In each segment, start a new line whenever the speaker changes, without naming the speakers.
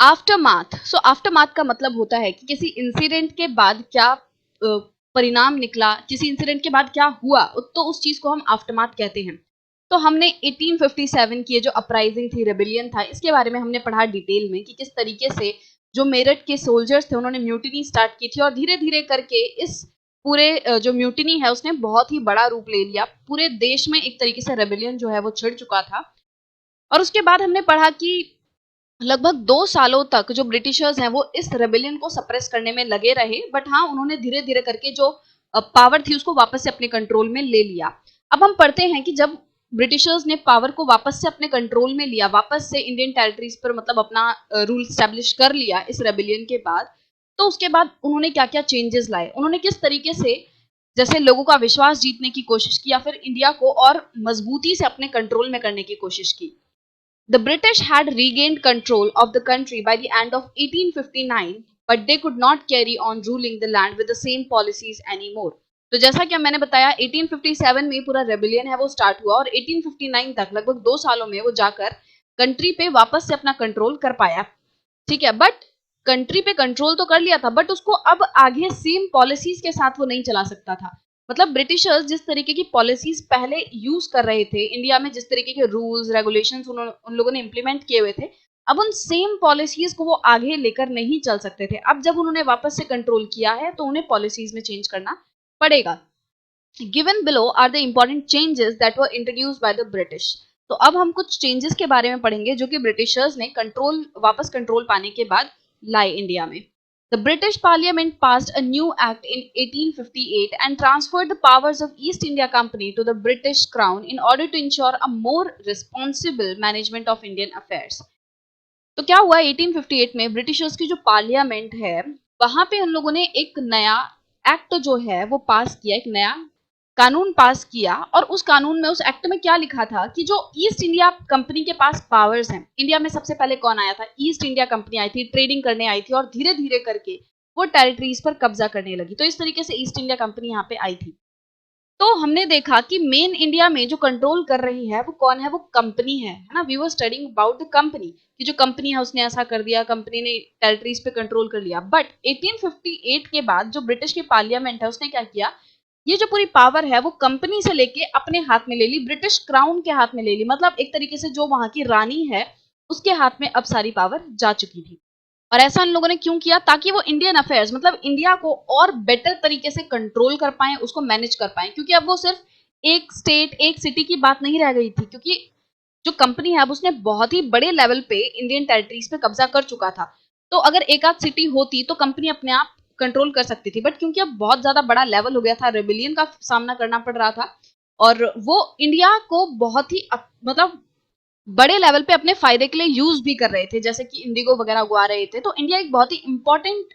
Aftermath. सो aftermath का मतलब होता है कि किसी इंसिडेंट के बाद क्या परिणाम निकला, किसी इंसिडेंट के बाद क्या हुआ, तो उस चीज को हम आफ्टरमाथ कहते हैं। तो हमने 1857 की जो अपराइजिंग थी, रेबेलियन था, इसके बारे में हमने पढ़ा डिटेल में कि किस तरीके से जो मेरठ के सोल्जर्स थे उन्होंने म्यूटिनी स्टार्ट की थी और धीरे धीरे करके इस पूरे जो म्यूटिनी है उसने बहुत ही बड़ा रूप ले लिया। पूरे देश में एक तरीके से रेबेलियन जो है वो छिड़ चुका था। और उसके बाद हमने पढ़ा कि लगभग 2 सालों तक जो ब्रिटिशर्स हैं वो इस रेबेलियन को सप्रेस करने में लगे रहे, बट हाँ उन्होंने धीरे धीरे करके जो पावर थी उसको वापस से अपने कंट्रोल में ले लिया। अब हम पढ़ते हैं कि जब ब्रिटिशर्स ने पावर को वापस से अपने कंट्रोल में लिया, वापस से इंडियन टेरिटरीज पर मतलब अपना रूल स्टैब्लिश कर लिया इस रेबेलियन के बाद, तो उसके बाद उन्होंने क्या क्या चेंजेस लाए, उन्होंने किस तरीके से जैसे लोगों का विश्वास जीतने की कोशिश की या फिर इंडिया को और मजबूती से अपने कंट्रोल में करने की कोशिश की। The British had regained control of the country by the end of 1859, but they could not carry on ruling the land with the same policies anymore. तो जैसा कि मैंने बताया 1857 में पूरा रेबेलियन है वो स्टार्ट हुआ और 1859 तक लगभग 2 सालों में वो जाकर कंट्री पे वापस से अपना कंट्रोल कर पाया। ठीक है, बट कंट्री पे कंट्रोल तो कर लिया था, बट उसको अब आगे सेम पॉलिसीज के साथ वो नहीं चला सकता था। मतलब ब्रिटिशर्स जिस तरीके की पॉलिसीज पहले यूज कर रहे थे इंडिया में, जिस तरीके के रूल्स रेगुलेशंस उन लोगों ने इंप्लीमेंट किए हुए थे, अब उन सेम पॉलिसीज को वो आगे लेकर नहीं चल सकते थे। अब जब उन्होंने वापस से कंट्रोल किया है तो उन्हें पॉलिसीज में चेंज करना पड़ेगा। Given below are the important changes that were introduced by the British. तो अब हम कुछ चेंजेस के बारे में पढ़ेंगे जो कि ब्रिटिशर्स ने वापस कंट्रोल पाने के बाद लाए इंडिया में। The British Parliament passed a new act in 1858 and transferred the powers of East India Company to the British Crown in order to ensure a more responsible management of Indian affairs. तो क्या हुआ 1858 में Britishers की जो parliament है वहां पे उन लोगों ने एक नया एक्ट जो है वो पास किया, एक नया कानून पास किया। और उस कानून में, उस एक्ट में क्या लिखा था कि जो ईस्ट इंडिया कंपनी के पास पावर्स हैं, इंडिया में सबसे पहले कौन आया था, ईस्ट इंडिया कंपनी आई थी, ट्रेडिंग करने आई थी और धीरे धीरे करके वो टेरिटरीज पर कब्जा करने लगी। तो इस तरीके से ईस्ट इंडिया कंपनी यहाँ पे आई थी। तो हमने देखा कि मेन इंडिया में जो कंट्रोल कर रही है वो कौन है, वो कंपनी है ना। We were studying about the company कि जो कंपनी है उसने ऐसा कर दिया, कंपनी ने टेरिटरीज पे कंट्रोल कर लिया। बट 1858 के बाद जो ब्रिटिश की पार्लियामेंट है उसने क्या किया, ये जो पूरी पावर है वो कंपनी से लेके अपने हाथ में ले ली, ब्रिटिश क्राउन के हाथ में ले ली। मतलब एक तरीके से जो वहां की रानी है उसके हाथ में अब सारी पावर जा चुकी थी। और ऐसा इन लोगों ने क्यों किया, ताकि वो इंडियन अफेयर्स मतलब इंडिया को और बेटर तरीके से कंट्रोल कर पाए, उसको मैनेज कर पाए। क्योंकि अब वो सिर्फ एक स्टेट एक सिटी की बात नहीं रह गई थी, क्योंकि जो कंपनी है अब उसने बहुत ही बड़े लेवल पे इंडियन टेरिटरीज पे कब्जा कर चुका था। तो अगर एक आध सिटी होती तो कंपनी अपने आप कंट्रोल कर सकती थी, बट क्योंकि अब बहुत ज्यादा बड़ा लेवल हो गया था, रेबेलियन का सामना करना पड़ रहा था और वो इंडिया को बहुत ही मतलब बड़े लेवल पे अपने फायदे के लिए यूज भी कर रहे थे, जैसे कि इंडिगो वगैरह उगा रहे थे। तो इंडिया एक बहुत ही इंपॉर्टेंट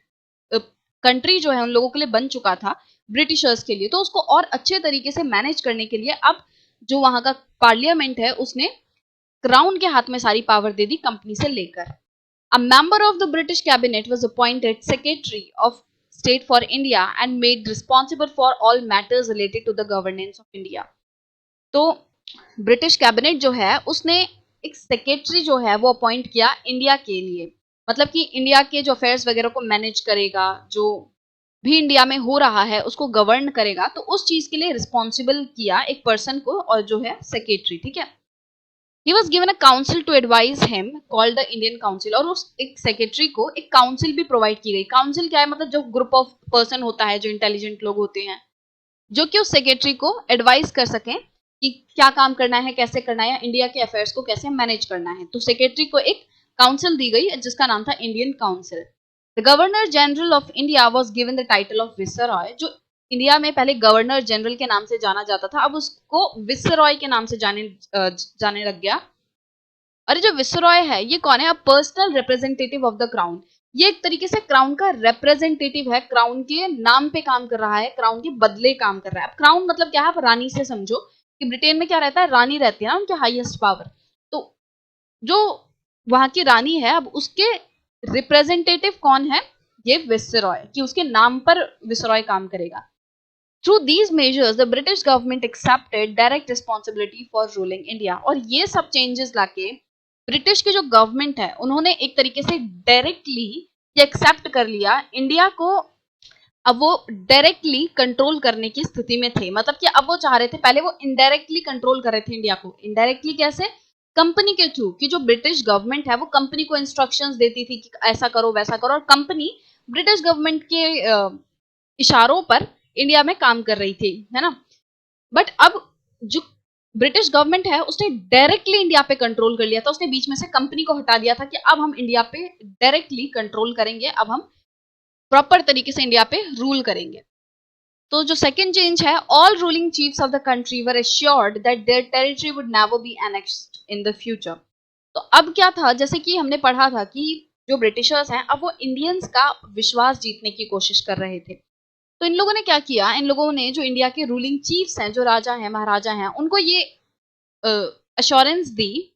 कंट्री जो है उन लोगों के लिए बन चुका था, ब्रिटिशर्स के लिए। तो उसको और अच्छे तरीके से मैनेज करने के लिए अब जो वहां का पार्लियामेंट है उसने क्राउन के हाथ में सारी पावर दे दी कंपनी से लेकर। A member of the British cabinet was appointed Secretary of State for India and made responsible for all matters related to the governance of India. तो ब्रिटिश कैबिनेट जो है उसने एक सेक्रेटरी जो है वो अपॉइंट किया इंडिया के लिए, मतलब कि इंडिया के जो अफेयर्स वगैरह को मैनेज करेगा, जो भी इंडिया में हो रहा है उसको गवर्न करेगा। तो उस चीज के लिए रिस्पॉन्सिबल किया एक पर्सन को, और जो है सेक्रेटरी। ठीक है, he was given a council to advise him called the Indian Council, और उस एक सेक्रेटरी को एक काउंसिल भी प्रोवाइड की गई। काउंसिल क्या है, मतलब जो ग्रुप ऑफ पर्सन होता है, जो इंटेलिजेंट लोग होते हैं जो कि उस सेक्रेटरी को एडवाइस कर सकें कि क्या काम करना है, कैसे करना है, या इंडिया के अफेयर्स को कैसे मैनेज करना है। तो सेक्रेटरी को एक काउंसिल दी गई जिसका नाम था Indian council. The governor general of India was given the title of viceroy. जो इंडिया में पहले गवर्नर जनरल के नाम से जाना जाता था, अब उसको विसरॉय के नाम से जाने लग गया। और जो विसरॉय है ये कौन है, a personal representative of the crown. ये एक तरीके से क्राउन का रिप्रेजेंटेटिव है, क्राउन के नाम पे काम कर रहा है, क्राउन के बदले काम कर रहा है। अब क्राउन मतलब क्या है, आप रानी से समझो कि ब्रिटेन में क्या रहता है, रानी रहती है ना, उनके हाईएस्ट पावर। तो जो वहां की रानी है अब उसके रिप्रेजेंटेटिव कौन है, ये विसरॉय, कि उसके नाम पर विसरॉय काम करेगा। Through these measures, the British government accepted direct responsibility for ruling India। और ये सब चेंजेस लाके ब्रिटिश की जो गवर्नमेंट है उन्होंने एक तरीके से डायरेक्टली एक्सेप्ट कर लिया इंडिया को। अब वो डायरेक्टली कंट्रोल करने की स्थिति में थे, मतलब कि अब वो चाह रहे थे, पहले वो इनडायरेक्टली कंट्रोल कर रहे थे इंडिया को। इनडायरेक्टली कैसे? कंपनी के थ्रू, कि जो ब्रिटिश गवर्नमेंट है वो कंपनी को इंस्ट्रक्शंस देती थी कि ऐसा करो वैसा करो, और कंपनी ब्रिटिश गवर्नमेंट के इशारों पर इंडिया में काम कर रही थी, है ना। बट अब जो ब्रिटिश गवर्नमेंट है उसने डायरेक्टली इंडिया पे कंट्रोल कर लिया था, उसने बीच में से कंपनी को हटा दिया था कि अब हम इंडिया पे डायरेक्टली कंट्रोल करेंगे, अब हम प्रॉपर तरीके से इंडिया पे रूल करेंगे। तो जो सेकंड चेंज है, all ruling chiefs of the country were assured that their territory would never be annexed in the future. तो अब क्या था, जैसे कि हमने पढ़ा था कि जो ब्रिटिशर्स हैं अब वो इंडियंस का विश्वास जीतने की कोशिश कर रहे थे। तो इन लोगों ने क्या किया, इन लोगों ने जो इंडिया के रूलिंग चीफ्स हैं, जो राजा हैं महाराजा हैं, उनको ये अश्योरेंस दी,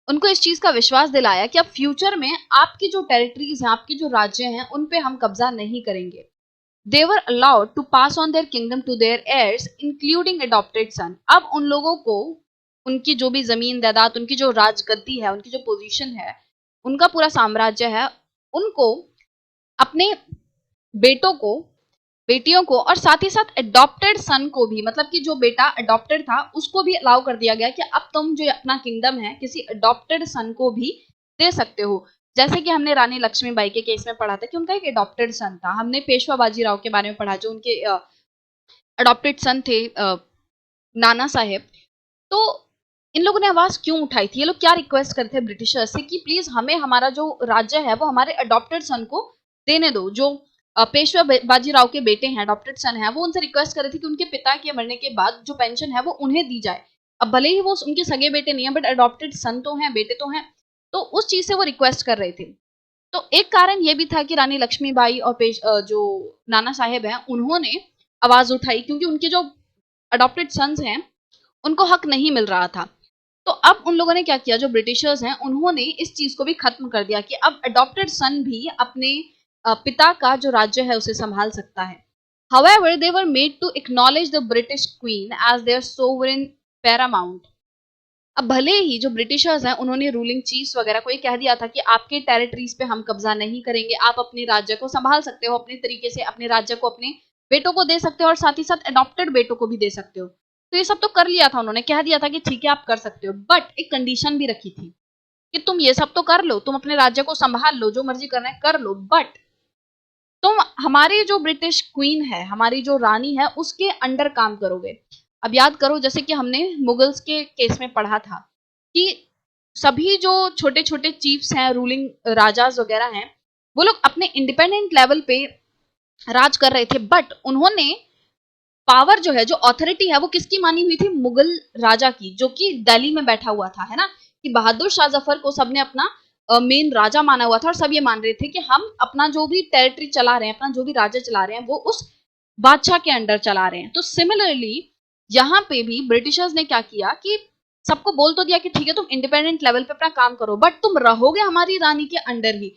उनको इस चीज का विश्वास दिलाया कि अब फ्यूचर में आपकी जो टेरिटरीज हैं, आपके जो राज्य हैं, उन पे हम कब्जा नहीं करेंगे। They were allowed to pass on their kingdom to their heirs including adopted son. अब उन लोगों को उनकी जो भी जमीन जायदाद, उनकी जो राजगद्दी है, उनकी जो पोजीशन है, उनका पूरा साम्राज्य है, उनको अपने बेटों को, बेटियों को, और साथ ही साथ अडॉप्टेड सन को भी, मतलब कि जो बेटा अडॉप्टेड था उसको भी अलाउ कर दिया गया कि अब तुम जो अपना किंगडम है किसी अडॉप्टेड सन को भी दे सकते हो। जैसे कि हमने रानी लक्ष्मीबाई के केस में पढ़ा था कि उनका एक अडॉप्टेड सन था। हमने पेशवा बाजीराव के बारे में पढ़ा, जो उनके अडॉप्टेड सन थे, नाना साहेब। तो इन लोगों ने आवाज क्यों उठाई थी, ये लोग क्या रिक्वेस्ट करते थे ब्रिटिशर्स से कि प्लीज हमें हमारा जो राज्य है वो हमारे अडॉप्टेड सन को देने दो। जो पेशवा बाजीराव के बेटे हैं, अडॉप्टेड सन है, वो उनसे रिक्वेस्ट कर रहे थे कि उनके पिता के मरने के बाद जो पेंशन है वो उन्हें दी जाए। अब भले ही वो उनके सगे बेटे नहीं है, बट अडॉप्टेड सन तो हैं, बेटे तो हैं, तो उस चीज से वो रिक्वेस्ट कर रहे थे। तो एक कारण ये भी था कि रानी लक्ष्मीबाई और जो नाना साहेब हैं उन्होंने आवाज उठाई, क्योंकि उनके जो अडॉप्टेड सन्स हैं उनको हक नहीं मिल रहा था। तो अब उन लोगों ने क्या किया, जो ब्रिटिशर्स हैं उन्होंने इस चीज को भी खत्म कर दिया कि अब अडॉप्टेड सन भी अपने पिता का जो राज्य है उसे संभाल सकता है। However, they were made to acknowledge the British Queen as their sovereign paramount। अब भले ही जो ब्रिटिशर्स हैं उन्होंने रूलिंग चीफ्स वगैरह को ये कह दिया था कि आपके टेरिटरीज पे हम कब्जा नहीं करेंगे, आप अपने राज्य को संभाल सकते हो अपने तरीके से, अपने राज्य को अपने बेटों को दे सकते हो और साथ ही साथ अडॉप्टेड बेटों को भी दे सकते हो। तो ये सब तो कर लिया था उन्होंने, कह दिया था कि ठीक है आप कर सकते हो, बट एक कंडीशन भी रखी थी कि तुम ये सब तो कर लो, तुम अपने राज्य को संभाल लो, जो मर्जी करना है कर लो, बट तुम हमारी जो ब्रिटिश क्वीन है, हमारी जो रानी है, उसके अंडर काम करोगे। अब याद करो, जैसे कि हमने मुगल्स के केस में पढ़ा था कि सभी जो छोटे छोटे चीफ्स हैं, रूलिंग राजाज वगैरह हैं, वो लोग अपने इंडिपेंडेंट लेवल पे राज कर रहे थे, बट उन्होंने पावर जो है, जो अथॉरिटी है, वो किसकी मानी हुई थी? मुगल राजा की, जो कि दिल्ली में बैठा हुआ था, है ना। कि बहादुर शाह जफर को सबने अपना मेन राजा माना हुआ था, और सब ये मान रहे थे कि हम अपना जो भी टेरिटरी चला रहे हैं, अपना जो भी राज्य चला रहे हैं, वो उस बादशाह के अंडर चला रहे हैं। तो सिमिलरली यहाँ पे भी ब्रिटिशर्स ने क्या किया कि सबको बोल तो दिया कि ठीक है तुम इंडिपेंडेंट लेवल पे अपना काम करो, बट तुम रहोगे हमारी रानी के अंडर ही।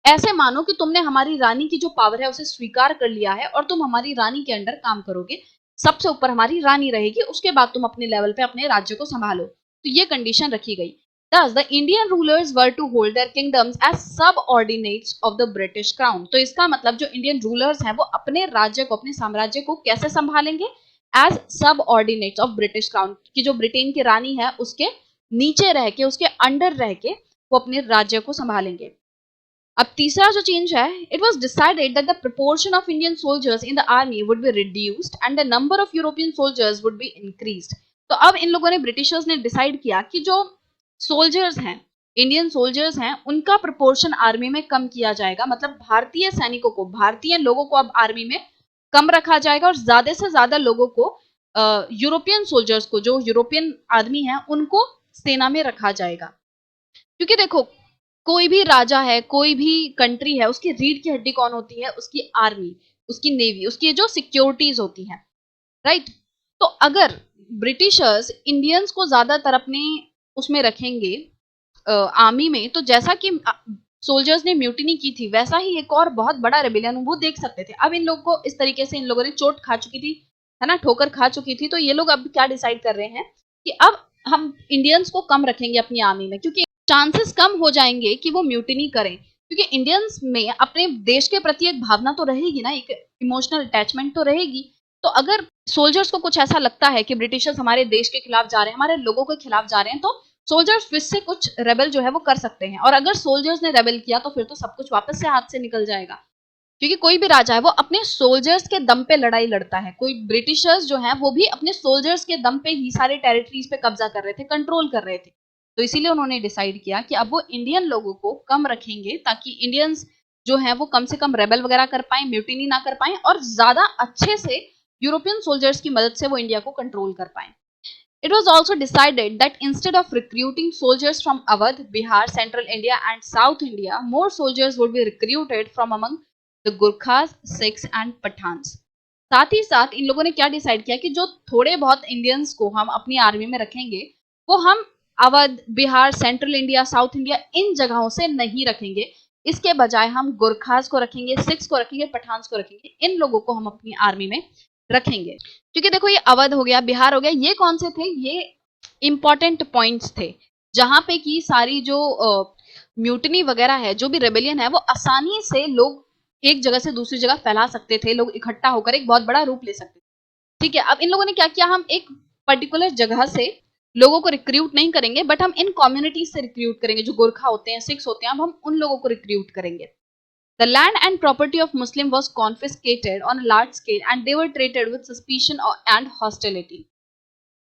ऐसे मानो कि तुमने हमारी रानी की जो पावर है उसे स्वीकार कर लिया है और तुम हमारी रानी के अंडर काम करोगे, सबसे ऊपर हमारी रानी रहेगी, उसके बाद तुम अपने लेवल पे अपने राज्य को संभालो। तो ये कंडीशन रखी गई। Thus, the Indian rulers were to hold their kingdoms as subordinates of the British crown। तो इसका मतलब जो इंडियन रूलर्स हैं वो अपने राज्य को, अपने साम्राज्य को कैसे संभालेंगे? As subordinates of British crown, की जो ब्रिटेन की रानी है उसके नीचे रह के, उसके अंडर रह के वो अपने राज्य को संभालेंगे। अब तीसरा जो चेंज है, it was decided that the proportion of Indian soldiers in the army would be reduced and the number of European soldiers would be increased. तो अब इन लोगों ने, ब्रिटिशर्स ने डिसाइड किया कि जो सोल्जर्स हैं, इंडियन सोल्जर्स हैं, उनका प्रपोर्शन आर्मी में कम किया जाएगा। मतलब भारतीय सैनिकों को, भारतीय लोगों को अब आर्मी में कम रखा जाएगा और ज्यादा से ज्यादा लोगों को, यूरोपियन सोल्जर्स को, जो यूरोपियन आदमी हैं, उनको सेना में रखा जाएगा। क्योंकि देखो, कोई भी राजा है, कोई भी कंट्री है, उसकी रीढ़ की हड्डी कौन होती है? उसकी आर्मी, उसकी नेवी, उसकी जो सिक्योरिटीज होती हैं, राइट। तो अगर ब्रिटिशर्स इंडियंस को ज्यादातर अपने उसमें रखेंगे आर्मी में, तो जैसा कि सोल्जर्स ने म्यूटिनी की थी, वैसा ही एक और बहुत बड़ा रेबिलियन वो देख सकते थे। अब इन लोगों को इस तरीके से, इन लोगों ने चोट खा चुकी थी, है ना, ठोकर खा चुकी थी, तो ये लोग अब क्या डिसाइड कर रहे हैं कि अब हम इंडियंस को कम रखेंगे अपनी आर्मी में, क्योंकि चांसेस कम हो जाएंगे कि वो म्यूटिनी करें, क्योंकि इंडियंस में अपने देश के प्रति एक भावना तो रहेगी ना, एक इमोशनल अटैचमेंट तो रहेगी। तो अगर सोल्जर्स को कुछ ऐसा लगता है कि ब्रिटिशर्स हमारे देश के खिलाफ जा रहे हैं, हमारे लोगों के खिलाफ जा रहे हैं, तो सोल्जर्स फिर से कुछ रेबल जो है वो कर सकते हैं। और अगर सोल्जर्स ने रेबल किया तो फिर तो सब कुछ वापस से हाथ से निकल जाएगा, क्योंकि कोई भी राजा है वो अपने सोल्जर्स के दम पे लड़ाई लड़ता है। कोई ब्रिटिशर्स जो हैं वो भी अपने सोल्जर्स के दम पे ही सारे टेरिटरीज पे कब्जा कर रहे थे, कंट्रोल कर रहे थे। तो इसीलिए उन्होंने डिसाइड किया कि अब वो इंडियन लोगों को कम रखेंगे, ताकि इंडियंस जो हैं वो कम से कम रेबल वगैरह कर पाए, म्यूटिनी ना कर पाए, और ज्यादा अच्छे से यूरोपियन सोल्जर्स की मदद से वो इंडिया को कंट्रोल कर पाए। It was also decided that instead of recruiting soldiers from Awadh, Bihar, Central India and South India, more soldiers would be recruited from among the Gurkhas, Sikhs and Pathans. साथ ही साथ इन लोगों ने क्या decide किया कि जो थोड़े बहुत इंडियंस को हम अपनी आर्मी में रखेंगे, वो हम Awadh, Bihar, central India, south India in जगहों से नहीं रखेंगे। इसके बजाय हम गुरखास को रखेंगे, सिख्स को रखेंगे, पठान्स को रखेंगे। इन लोगों को हम अपनी आर्मी में रखेंगे, क्योंकि देखो ये अवध हो गया, बिहार हो गया, ये कौन से थे, ये इंपॉर्टेंट पॉइंट्स थे जहां पे की सारी जो म्यूटनी वगैरह है, जो भी रेबेलियन है, वो आसानी से लोग एक जगह से दूसरी जगह फैला सकते थे, लोग इकट्ठा होकर एक बहुत बड़ा रूप ले सकते थे। ठीक है, अब इन लोगों ने क्या किया, हम एक पर्टिकुलर जगह से लोगों को रिक्रूट नहीं करेंगे, बट हम इन कम्युनिटीज से रिक्रूट करेंगे। जो गोरखा होते हैं, सिख्स होते हैं, अब हम उन लोगों को रिक्रूट करेंगे। The land and property of Muslim was confiscated on a large scale and they were treated with suspicion and hostility.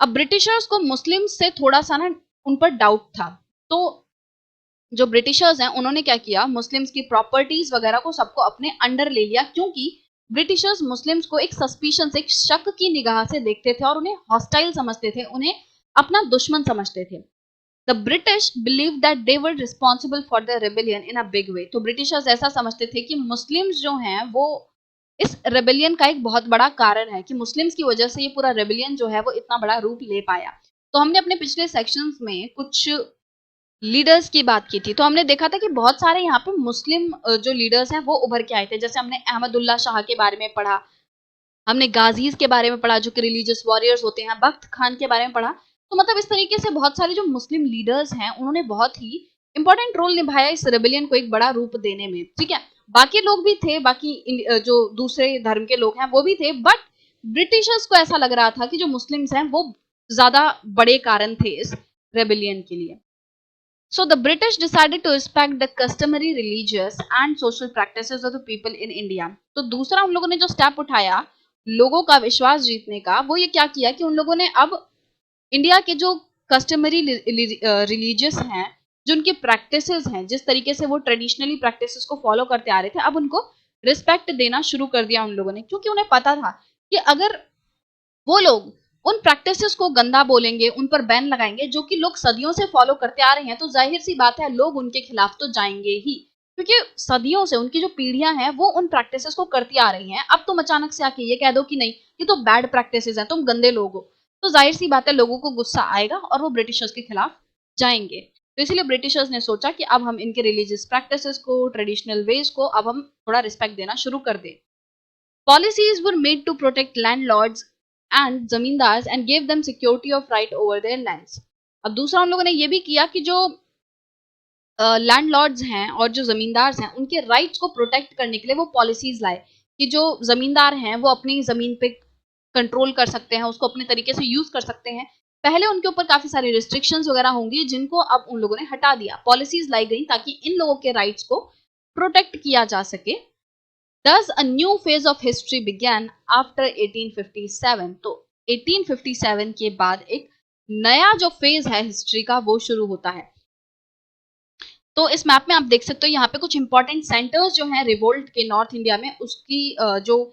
अब ब्रिटिशर्स को मुस्लिम से थोड़ा सा ना उन पर डाउट था, तो जो ब्रिटिशर्स हैं उन्होंने क्या किया, मुस्लिम्स की प्रॉपर्टीज वगैरह को सबको अपने अंडर ले लिया, क्योंकि ब्रिटिशर्स मुस्लिम्स को एक सस्पिशन से, एक शक की निगाह से देखते थे और उन्हें हॉस्टाइल समझते थे, उन्हें अपना दुश्मन समझते थे। The British believed that they were responsible for the rebellion in a big way. तो ब्रिटिशर्स ऐसा समझते थे कि मुस्लिम्स जो हैं वो इस रेबेलियन का एक बहुत बड़ा कारण है, कि मुस्लिम्स की वजह से ये पूरा रेबेलियन जो है वो इतना बड़ा रूप ले पाया। तो हमने अपने पिछले सेक्शंस में कुछ लीडर्स की बात की थी, तो हमने देखा था कि बहुत सारे यहाँ पे मुस्लिम जो लीडर्स हैं वो उभर के आए थे। जैसे हमने अहमदुल्ला शाह के बारे में पढ़ा, हमने गाजीज के बारे में पढ़ा जो कि रिलीजियस वॉरियर्स होते हैं, बख्त खान के बारे में पढ़ा। तो मतलब इस तरीके से बहुत सारे जो मुस्लिम लीडर्स हैं उन्होंने बहुत ही इंपॉर्टेंट रोल निभाया इस रेबेलियन को एक बड़ा रूप देने में। ठीक है, बाकी लोग भी थे, बाकी जो दूसरे धर्म के लोग हैं वो भी थे, बट ब्रिटिशर्स को ऐसा लग रहा था कि जो मुस्लिम्स हैं वो ज्यादा बड़े कारण थे इस रेबेलियन के लिए। So the British decided to respect the customary religious and social practices of the people in India. तो दूसरा उन लोगों ने जो स्टेप उठाया लोगों का विश्वास जीतने का, वो ये क्या किया कि उन लोगों ने अब इंडिया के जो कस्टमरी रिलीजियस हैं, जो उनकी प्रैक्टिसेस हैं, जिस तरीके से वो ट्रेडिशनली प्रैक्टिसेस को फॉलो करते आ रहे थे, अब उनको रिस्पेक्ट देना शुरू कर दिया उन लोगों ने, क्योंकि उन्हें पता था कि अगर वो लोग उन प्रैक्टिसेस को गंदा बोलेंगे, उन पर बैन लगाएंगे जो कि लोग सदियों से फॉलो करते आ रहे हैं, तो जाहिर सी बात है लोग उनके खिलाफ तो जाएंगे ही, क्योंकि सदियों से उनकी जो पीढ़ियां हैं वो उन प्रैक्टिसेस को करती आ रही हैं। अब तुम अचानक से आके ये कह दो कि नहीं ये तो बैड प्रैक्टिसेस हैं, तुम गंदे लोग हो, तो जाहिर सी बात है लोगों को गुस्सा आएगा और वो ब्रिटिशर्स के खिलाफ जाएंगे। तो इसलिए ब्रिटिशर्स ने सोचा कि अब हम इनके रिलीजियस प्रैक्टिसेस को, ट्रेडिशनल वेज को अब हम थोड़ा रिस्पेक्ट देना शुरू कर दें। Policies were made to protect landlords and zamindars and gave them security of right over their lands. अब दूसरा उन लोगों ने ये भी किया कि जो लैंडलॉर्ड्स हैं और जो जमींदार हैं उनके राइट्स को प्रोटेक्ट करने के लिए वो पॉलिसीज लाए कि जो जमींदार हैं वो अपनी जमीन पे कंट्रोल कर सकते हैं, उसको अपने तरीके से यूज कर सकते हैं। पहले उनके ऊपर काफी सारी रिस्ट्रिक्शंस वगैरह होंगी जिनको अब उन लोगों ने हटा दिया, पॉलिसीज लाई गई ताकि इन लोगों के राइट्स को प्रोटेक्ट किया जा सके। Thus, a new phase of history began after 1857. तो 1857 के बाद एक नया जो फेज है हिस्ट्री का वो शुरू होता है। तो इस मैप में आप देख सकते हो यहाँ पे कुछ इंपॉर्टेंट सेंटर्स जो हैं रिवोल्ट के नॉर्थ इंडिया में, उसकी जो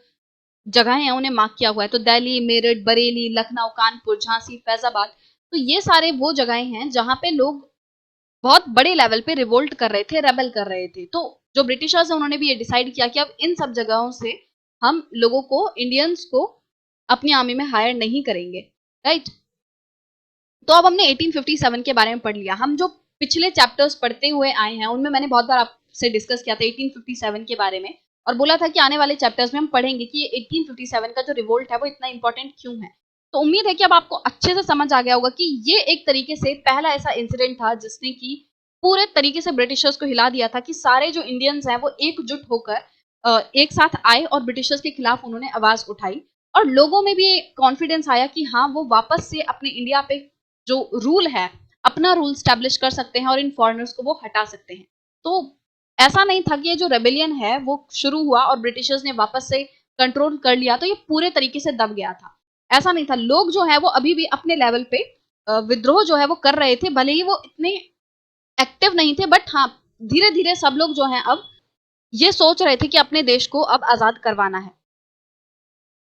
जगह हैं उन्हें मार्क किया हुआ है। तो दिल्ली, मेरठ, बरेली, लखनऊ, कानपुर, झांसी, फैजाबाद, तो ये सारे वो जगहें हैं जहाँ पे लोग बहुत बड़े लेवल पे रिवोल्ट कर रहे थे, रेबल कर रहे थे। तो जो ब्रिटिशर्स हैं उन्होंने भी ये डिसाइड किया कि अब इन सब जगहों से हम लोगों को, इंडियंस को अपनी आर्मी में हायर नहीं करेंगे, राइट। तो अब हमने 1857 के बारे में पढ़ लिया। हम जो पिछले चैप्टर्स पढ़ते हुए आए हैं उनमें मैंने बहुत बार आपसे डिस्कस किया था 1857 के बारे में, और बोला था कि आने वाले चैप्टर्स में हम पढ़ेंगे कि 1857 का जो रिवोल्ट है वो इतना इंपॉर्टेंट क्यों है। तो उम्मीद है कि अब आपको अच्छे से समझ आ गया होगा कि ये एक तरीके से पहला ऐसा इंसिडेंट था जिसने कि पूरे तरीके से ब्रिटिशर्स को हिला दिया था कि सारे जो इंडियंस हैं वो एकजुट होकर एक साथ आए और ब्रिटिशर्स के खिलाफ उन्होंने आवाज उठाई और लोगों में भी कॉन्फिडेंस आया कि हाँ वो वापस से अपने इंडिया पे जो रूल है अपना रूल स्टैब्लिश कर सकते हैं और इन फॉरेनर्स को वो हटा सकते हैं। तो ऐसा नहीं था कि ये जो रेबेलियन है वो शुरू हुआ और ब्रिटिशर्स ने वापस से कंट्रोल कर लिया तो ये पूरे तरीके से दब गया था। ऐसा नहीं था, लोग जो है वो अभी भी अपने लेवल पे विद्रोह जो है वो कर रहे थे, भले ही वो इतने एक्टिव नहीं थे, बट हाँ धीरे धीरे सब लोग जो हैं अब ये सोच रहे थे कि अपने देश को अब आजाद करवाना है।